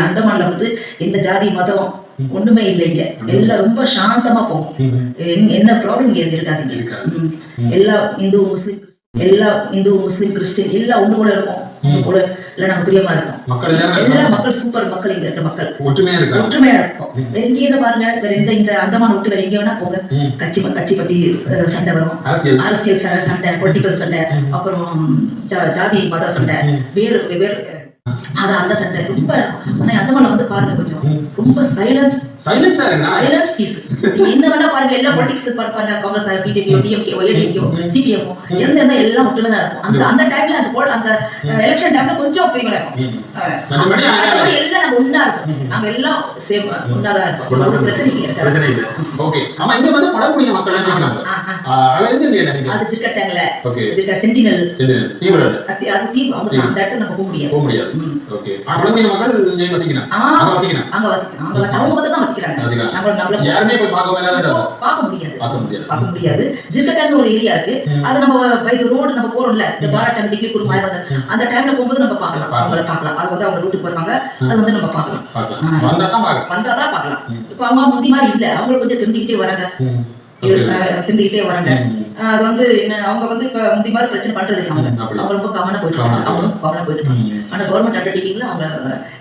அந்தமான்ல வந்து எந்த ஜாதி மதம் ஒண்ணுமே இல்லைங்க. எல்லாம் ரொம்ப சாந்தமா போகும். என்ன ப்ராப்ளம் இங்க இருக்காதுங்க. எல்லா இந்து முஸ்லிம் கிறிஸ்டின் எல்லாம் ஒண்ணு கூட இருக்கும். கூட இல்ல நம்ம பிரியமா இருக்கும். எல்லா மக்கள் சூப்பர் மக்கள் இங்க இருக்க மக்கள் ஒற்றுமையா இருக்கும். வேற எங்கேயும் பாருங்க, வேற இந்த அந்தமான் விட்டு வேற எங்க வேணா போங்க, கட்சி பத்தி சண்டை வரும், அரசியல் சண்டை, பொலிட்டிக்கல் சண்டை, அப்புறம் ஜாதி மத சண்டை, வேறு அந்த சண்டை ரொம்ப இருக்கும். ஆனா அந்தமான்ல வந்து பாருங்க கொஞ்சம் ரொம்ப சைலன்ஸ் பீஸ். என்ன வேணா பாருங்க, எல்லா பொலிட்டிக்ஸ் பார்ப்பாங்க, காங்கிரஸ், பிஜேபி, டிஎம்கே, ஒய்டிஎம்கே, சிபிஎம் எந்த எல்லாம் ஒற்றுமை தான் இருக்கும். அந்த டைம்ல அந்த எலெக்ஷன் டைம்ல கொஞ்சம் பிரிவினை இருக்கும். எல்லாம் நம்ம ஒண்ணா இருக்கும், நாங்க எல்லாம் சேம் ஒண்ணாதான் இருப்போம். ஒரு பிரச்சனை இருக்காது. ஓகே. ஆமா, இங்க வந்து பழங்குடிய மக்கள் இருக்காங்க. அது ஜிர்கட்டாங்கல, ஜிர்கா சென்டினல் அது தீவு. அந்த இடத்துல நம்ம போக முடியாது. ஓகே. பழங்குடிய மக்கள் இங்க வசிக்கிறாங்க. அவங்க மட்டும் தான் வசிக்கிறாங்க. யாருமே போய் பார்க்க முடியாது. ஜிர்கட்டான்னு ஒரு ஏரியா இருக்கு. அது நம்ம பை ரோடு நம்ம போறோம்ல, இந்த பாராட்டம் டிகிரி குரு மாதிரி வந்து அந்த டைம்ல போகும்போது நம்ம பார்க்கலாம். அது வந்து அவங்க ரூட்டுக்கு வருவாங்க. அது வந்து நம்ம பார்க்கலாம். வந்தாதான் பார்க்கலாம். இப்ப அவங்க முந்தி மாதிரி இல்ல, அவங்க கொஞ்சம் திருந்திக்கிட்டே வராங்க. அது வந்து என்ன, அவங்க வந்து இப்ப முந்தி மாதிரி பிரச்சனை பண்றது இல்லை. அவங்க ரொம்ப காமனா போயிட்டு இருக்காங்க. ஆனா கவர்மெண்ட் அண்டர்டேக்கிங்ல அவங்க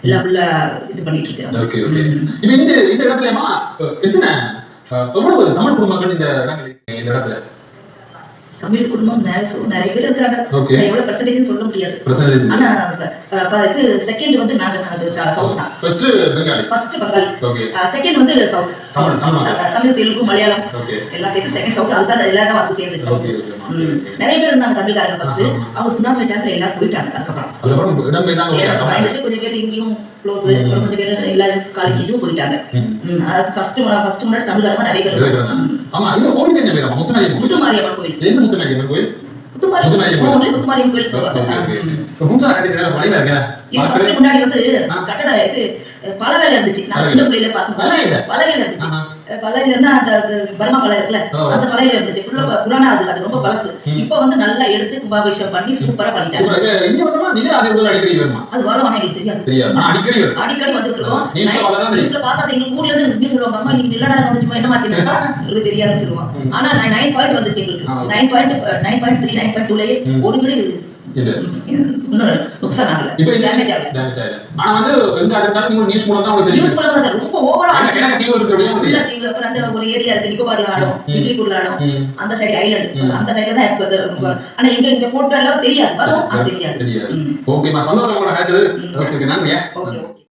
எல்லாம் ஃபுல்லா இது பண்ணிட்டு இருக்காங்க. இந்த இடத்துலமா எவ்வளவு தமிழ் குடும்பங்கள் இந்த இடத்துல? தமிழ் குடும்பம் நிறைய பேர் இருக்காங்க. எவ்வளவு பெர்சன்டேஜ் சொல்ல முடியாது. ஆனா செகண்ட் வந்து நாங்க சவுத் தான். ஃபர்ஸ்ட் பெங்காலி, செகண்ட் வந்து சவுத். தமிழ், தெலுங்கு, மலையாளம் எல்லாம் சேர்த்து செகண்ட் சவுத். அதுதான் எல்லாரும் வந்து சேர்ந்து நிறைய பேர் இருந்தாங்க தமிழ்காரங்க. ஃபர்ஸ்ட் அவங்க சுனாமி டைம்ல எல்லாம் போயிட்டாங்க. அதுக்கப்புறம் பயந்துட்டு கொஞ்சம் பேர் இங்கேயும் க்ளோஸ், கொஞ்சம் பேர் எல்லாரும் காலேஜும் போயிட்டாங்க. ஃபர்ஸ்ட் முன்னாடி தமிழ்காரங்க நிறைய பேர். முத்துமாரியம்மன் கோயில். முன்னாடி வந்து கட்டட இது பல வேலை இருந்துச்சு. நான் சின்ன பிள்ளையில பார்க்கும்போது பல வேலை இருந்துச்சு. பழையிலன்னா அந்த பர்மா பழம் இருக்குல்ல, அந்த பழையில இருந்துச்சு. ஃபுல்லா புராணா அது ரொம்ப பழசு. இப்ப வந்து நல்லா எடுத்து கும்பாபிஷேகம் பண்ணி சூப்பரா பண்ணிட்டாங்க. அது வரும், ஆனா எனக்கு தெரியாது. அடிக்கடி வந்துட்டு இருக்கோம். நியூஸ்ல பார்த்தா எங்க ஊர்ல இருந்து எப்படி சொல்லுவாங்க, இன்னைக்கு நிலநடக்கம் வந்துச்சுமா, என்னமாச்சு எங்களுக்கு தெரியாதுன்னு சொல்லுவாங்க. ஆனா 9 பாயிண்ட் வந்துச்சு எங்களுக்கு. 9.3 9.2லயே ஒரு வீடு நுக்சான் ஆகல, டேமேஜ் ஆகல. ஆனா வந்து எங்க அதனால நீங்க நியூஸ் மூலமா தான் உங்களுக்கு நியூஸ் மூலமா தான் ரொம்ப ஓவரா எனக்கு தீவு இருக்குறதே வந்து தீவு. அப்புறம் அந்த ஒரு ஏரியா இருக்கு, நிக்கோபார்ல ஆடும், டிகிரிபூர்ல ஆடும், அந்த சைடு ஐலண்ட், அந்த சைடுல தான் இருக்கு. ஆனா எங்க இந்த போட்டோ எல்லாம் தெரியாது, வரும், அது தெரியாது. ஓகே, நான் சந்தோஷமா இருக்கேன். ஓகே, நன்றி. ஓகே.